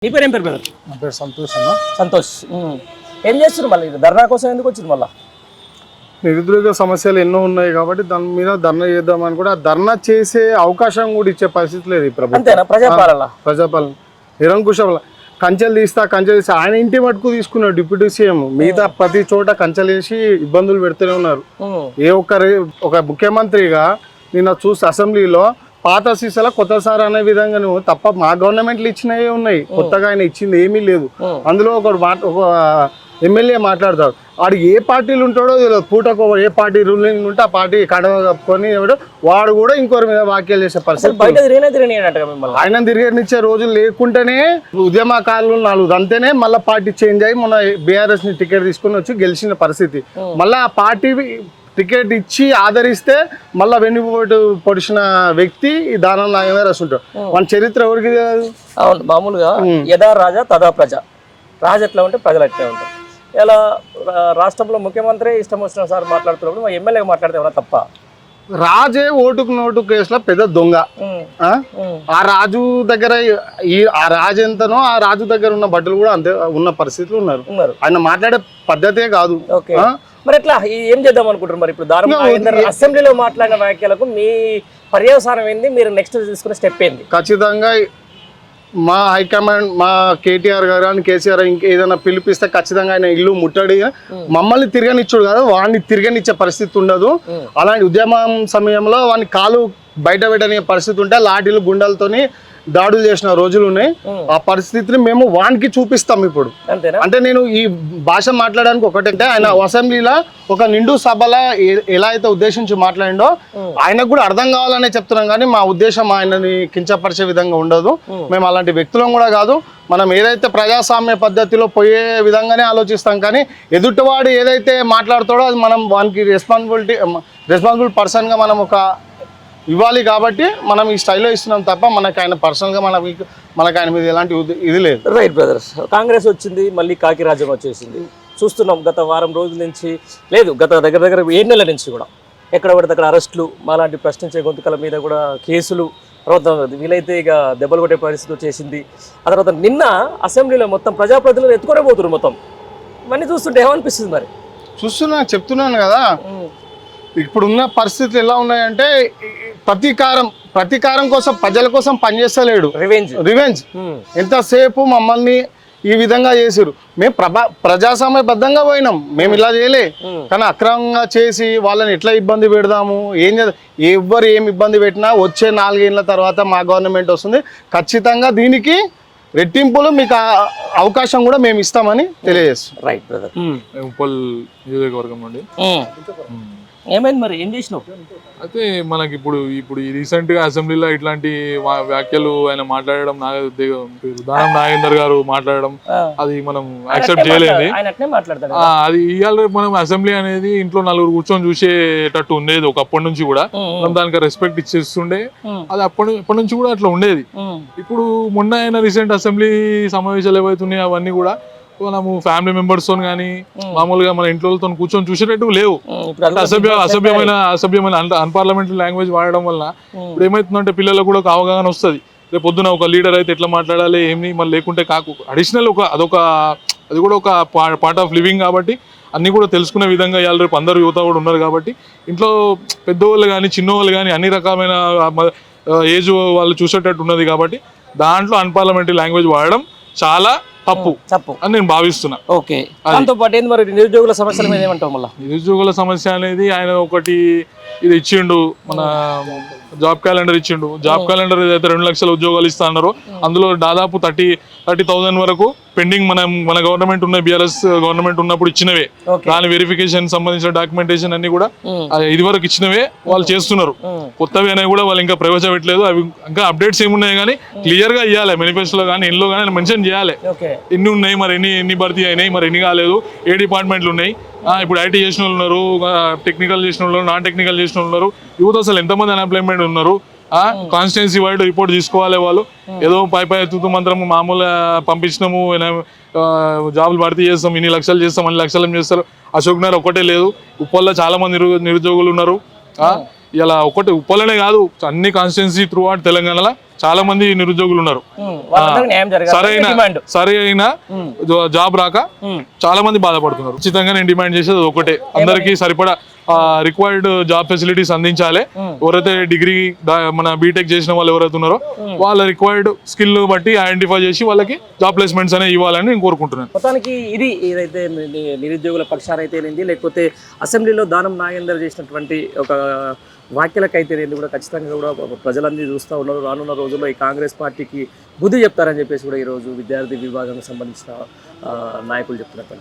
నీ పేరు ఏం పేరు బ్రదర్? నా పేరు సంతోష్ అన్న. సంతోష్. ఏం చేస్తున్నారు మళ్ళీ ధర్నా కోసం ఎందుకు వచ్చింది మళ్ళీ? నిరుద్యోగ సమస్యలు ఎన్నో ఉన్నాయి కాబట్టి దాని మీద ధర్నా చేద్దామని కూడా ధర్నా చేసే అవకాశం కూడా ఇచ్చే పరిస్థితి లేదు ఈ ప్రభుత్వం. అంతేనా? ప్రజాపాలన నిరంకుశం కంచెలు తీస్తా ఆయన ఇంటి మటుకు తీసుకున్నాడు డిప్యూటీ సీఎం. మిగతా ప్రతి చోట కంచెలు వేసి ఇబ్బందులు పెడుతూనే ఉన్నారు. ఒక ముఖ్యమంత్రిగా నిన్న చూస్తే అసెంబ్లీలో పాత సీసాల కొత్త సార్ అనే విధంగా నువ్వు తప్ప మా గవర్నమెంట్లు ఇచ్చినవే ఉన్నాయి, కొత్తగా ఆయన ఇచ్చింది ఏమీ లేదు. అందులో ఒక ఎమ్మెల్యే మాట్లాడతాడు, వాడు ఏ పార్టీలు ఉంటాడో తెలియదు, పూటకు ఏ పార్టీ రూలింగ్ ఉంటే ఆ పార్టీ కడవ కప్పుకొని వాడు కూడా ఇంకోరి మీద వ్యాఖ్యలు చేసే పరిస్థితి. ఆయన తిరిగనిచ్చే రోజులు లేకుంటేనే ఉద్యమకారులు 4 అంతేనే మళ్ళీ పార్టీ చేంజ్ అయ్యి మొన్న బీఆర్ఎస్ ని టికెట్ తీసుకుని వచ్చి గెలిచిన పరిస్థితి. మళ్ళీ ఆ పార్టీ టికెట్ ఇచ్చి ఆదరిస్తే మళ్ళీ వెన్నుపోటు పొడిచిన వ్యక్తి ఈ దానం నాగేంద్ర రాస్తుంటాడు. మన చరిత్ర ఎవరికి తెలియదు. అవును, మామూలుగా యథా రాజా తదా ప్రజ. రాజు ఎట్లా ఉంటే ప్రజలు ఎట్లా ఉంటారు. ఇలా రాష్ట్రంలో ముఖ్యమంత్రి ఇష్టం వచ్చిన సార్ మాట్లాడుతున్నప్పుడు మా ఎమ్మెల్యే మాట్లాడితే ఏమన్నా తప్ప? రాజే ఓటుకు నోటు కేసులో పెద్ద దొంగ. ఆ రాజు దగ్గర ఆ రాజు ఎంతనో ఆ రాజు దగ్గర ఉన్న బట్టలు కూడా అంతే ఉన్న పరిస్థితులు ఉన్నారు. ఆయన మాట్లాడే పద్ధతే కాదు. మరి ఎట్లా ఏం చేద్దాం అనుకుంటారు మరి? ఇప్పుడు అసెంబ్లీలో మాట్లాడిన వ్యాఖ్యలకు మీ పర్యవసానం ఏంది? మీరు నెక్స్ట్ తీసుకునే స్టెప్ ఏంది? ఖచ్చితంగా మా హైకమాండ్, మా కేటీఆర్ గారు అని కేసీఆర్ ఇంకేదైనా పిలిపిస్తే ఖచ్చితంగా ఆయన ఇల్లు ముట్టడి మమ్మల్ని తిరగనిచ్చుడు కాదు, వాడిని తిరగనిచ్చే పరిస్థితి ఉండదు. అలాంటి ఉద్యమం సమయంలో వాడిని కాలు బయట పెట్టని పరిస్థితి ఉంటే లాఠీలు గుండెలతోని దాడులు చేసిన రోజులు ఉన్నాయి. ఆ పరిస్థితిని మేము వానికి చూపిస్తాం ఇప్పుడు. అంటే నేను ఈ భాష మాట్లాడడానికి ఒకటంటే ఆయన అసెంబ్లీలో ఒక నిండు సభలో ఎలా అయితే ఉద్దేశించి మాట్లాడిండో ఆయనకు కూడా అర్థం కావాలనే చెప్తున్నాం, కానీ మా ఉద్దేశం ఆయనని కించపరిచే విధంగా ఉండదు. మేము అలాంటి వ్యక్తులం కూడా కాదు. మనం ఏదైతే ప్రజాస్వామ్య పద్ధతిలో పోయే విధంగానే ఆలోచిస్తాం, కానీ ఎదుటివాడు ఏదైతే మాట్లాడుతాడో అది మనం వానికి రెస్పాన్సిబుల్ పర్సన్గా మనం ఒక ఇవ్వాలి. కాబట్టి మనం ఈ స్టైల్లో ఇస్తున్నాం తప్ప మనకు ఆయన పర్సనల్గా మనకు ఆయన మీద ఎలాంటి ఇది లేదు. Right brothers. కాంగ్రెస్ వచ్చింది, మళ్ళీ కాకి రాజ్యం వచ్చేసింది. చూస్తున్నాం గత వారం రోజుల నుంచి, లేదు గత దగ్గర 7 నెలల నుంచి కూడా ఎక్కడ పడితే అక్కడ అరెస్టులు, మాలాంటి ప్రశ్నించే గొంతుకల మీద కూడా కేసులు, తర్వాత వీలైతే ఇక దెబ్బలు కొట్టే పరిస్థితి వచ్చేసింది. ఆ తర్వాత నిన్న అసెంబ్లీలో మొత్తం ప్రజాప్రతినిధులు ఎత్తుకొనే పోతున్నారు మొత్తం. ఇవన్నీ చూస్తుంటే ఏమనిపిస్తుంది మరి? చెప్తున్నాను కదా, ఇప్పుడున్న పరిస్థితులు ఎలా ఉన్నాయంటే ప్రతీకారం కోసం ప్రజల కోసం పనిచేస్తలేడు. రివెంజ్ ఎంతసేపు మమ్మల్ని ఈ విధంగా చేసారు. మేము ప్రజాస్వామ్యబద్ధంగా పోయినాం, మేము ఇలా చేయలే. కానీ అక్రమంగా చేసి వాళ్ళని ఎట్లా ఇబ్బంది పెడదాము, ఎవ్వరు ఏం ఇబ్బంది పెట్టినా వచ్చే 4 ఏళ్ళ తర్వాత మా గవర్నమెంట్ వస్తుంది. ఖచ్చితంగా దీనికి రెట్టింపులు మీకు అవకాశం కూడా మేము ఇస్తామని తెలియజేస్తాం. Right brother. ఉప్పల్ నియోజకవర్గం అండి. ఏమైంది మరి? ఏం చేసినావు? అయితే మనకి ఇప్పుడు ఈ రీసెంట్ గా అసెంబ్లీలో ఇట్లాంటి వ్యాఖ్యలు ఆయన మాట్లాడడం, దానం నాగేందర్ గారు మాట్లాడడం, అది మనం యాక్సెప్ట్ చేయలేదు. అది ఇవాళ మనం అసెంబ్లీ అనేది ఇంట్లో 4 కూర్చొని చూసేటట్టు ఉండేది ఒకప్పటి నుంచి కూడా. మనం దానికి రెస్పెక్ట్ ఇచ్చేస్తుండే, అది అప్పటి నుంచి కూడా అట్లా ఉండేది. ఇప్పుడు మొన్న అయిన రీసెంట్ అసెంబ్లీ సమావేశాలు ఏవైతున్నాయి అవన్నీ కూడా మనము ఫ్యామిలీ మెంబర్స్ తో కానీ మామూలుగా మన ఇంట్లో కూర్చొని చూసేటట్టు లేవు. అసభ్యమైన అన్పార్లమెంటరీ లాంగ్వేజ్ వాడడం వల్ల ఇప్పుడు ఏమైతుందంటే పిల్లలకు కూడా ఒక అవగాహన వస్తుంది. రేపు పొద్దున ఒక లీడర్ అయితే ఎట్లా మాట్లాడాలి ఏమి, మళ్ళీ లేకుంటే అడిషనల్ అది కూడా ఒక పార్ట్ ఆఫ్ లివింగ్ కాబట్టి అన్ని కూడా తెలుసుకునే విధంగా ఇవాళ రేపు అందరూ యువత కూడా ఉన్నారు. కాబట్టి ఇంట్లో పెద్దవాళ్ళు కానీ చిన్నవాళ్ళు కానీ అన్ని రకమైన ఏజ్ వాళ్ళు చూసేటట్టు ఉన్నది. కాబట్టి దాంట్లో అన్పార్లమెంటరీ లాంగ్వేజ్ వాడడం చాలా తప్పు అని నేను భావిస్తున్నా. ఓకే, దాంతో పాటు ఏంది మరి నిరుద్యోగుల సమస్యల మీద ఏమంటావు? మళ్ళీ నిరుద్యోగుల సమస్య అనేది ఆయన ఒకటి ఇది ఇచ్చిండు, మన జాబ్ క్యాలెండర్ ఇచ్చిండు. జాబ్ క్యాలెండర్ ఏదైతే 2 లక్షల ఉద్యోగాలు ఇస్తా అన్నారో అందులో దాదాపు 30,000 వరకు పెండింగ్ మన గవర్నమెంట్ ఉన్న బీఆర్ఎస్ గవర్నమెంట్ ఉన్నప్పుడు ఇచ్చినవే. దాని వెరిఫికేషన్ సంబంధించిన డాక్యుమెంటేషన్ అన్ని కూడా ఇది వరకు ఇచ్చినవే వాళ్ళు చేస్తున్నారు. కొత్తవి అనేవి కూడా వాళ్ళు ఇంకా ప్రవేశపెట్టలేదు. అవి ఇంకా అప్డేట్స్ ఏమున్నాయి కానీ క్లియర్ గా ఇవ్వాలి. మేనిఫెస్టోలో కానీ ఎన్నో కానీ మెన్షన్ చేయాలి. ఎన్ని ఉన్నాయి మరి, ఎన్ని భర్తీ అయినాయి మరి, ఎన్ని కాలేదు, ఏ డిపార్ట్మెంట్లు ఉన్నాయి. ఇప్పుడు ఐటీ చేసిన వాళ్ళు ఉన్నారు, టెక్నికల్ చేసిన వాళ్ళు, నాన్ టెక్నికల్ చేసిన వాళ్ళు ఉన్నారు. యూత్ అసలు ఎంతమంది అన్ఎంప్లాయ్మెంట్ ఉన్నారు. కాన్స్టిట్యున్సీ వైడ్ రిపోర్ట్ తీసుకోవాలి. వాళ్ళు ఏదో పై ఎత్తుతూ మంత్రం మామూలుగా పంపించినాము, జాబులు భర్తీ చేస్తాం, ఇన్ని లక్షలు చేస్తాం, అన్ని లక్షలు చేస్తారు. అశోక్ నగర్ ఒకటే లేదు, ఉప్పల్లో చాలా మంది నిరుద్యోగులు ఉన్నారు. ఇలా ఒకటి ఉప్పలనే కాదు, అన్ని కాన్స్టిట్యున్సీ త్రూ అవుట్ తెలంగాణలో చాలా మంది నిరుద్యోగులు ఉన్నారు. వాళ్ళందరికీ న్యాయం జరగాలి డిమాండ్. సరైన జాబ్ రాక చాలా మంది బాధపడుతున్నారు. ఖచ్చితంగా నేను డిమాండ్ చేసేది ఒకటే, అందరికీ సరిపడా రిక్వైర్డ్ జాబ్ ఫెసిలిటీస్ అందించాలి. ఎవరైతే డిగ్రీ మన బీటెక్ చేసిన వాళ్ళు ఎవరైతే ఉన్నారో వాళ్ళ రిక్వైర్డ్ స్కిల్ బట్టి ఐడెంటిఫై చేసి వాళ్ళకి జాబ్ ప్లేస్మెంట్స్ అనేవి ఇవ్వాలని నేను కోరుకుంటున్నాను. మొత్తానికి ఇది ఏదైతే నిరుద్యోగుల పక్షాన అయితే లేకపోతే అసెంబ్లీలో దానం నాగేందర్ చేసినటువంటి ఒక వ్యాఖ్యలకైతే కూడా ఖచ్చితంగా కూడా ప్రజలందరూ చూస్తూ ఉన్నారు. రానున్న రోజుల్లో ఈ కాంగ్రెస్ పార్టీకి బుద్ధి చెప్తారని చెప్పేసి కూడా ఈరోజు విద్యార్థి విభాగానికి సంబంధించిన నాయకులు చెప్తున్నారు.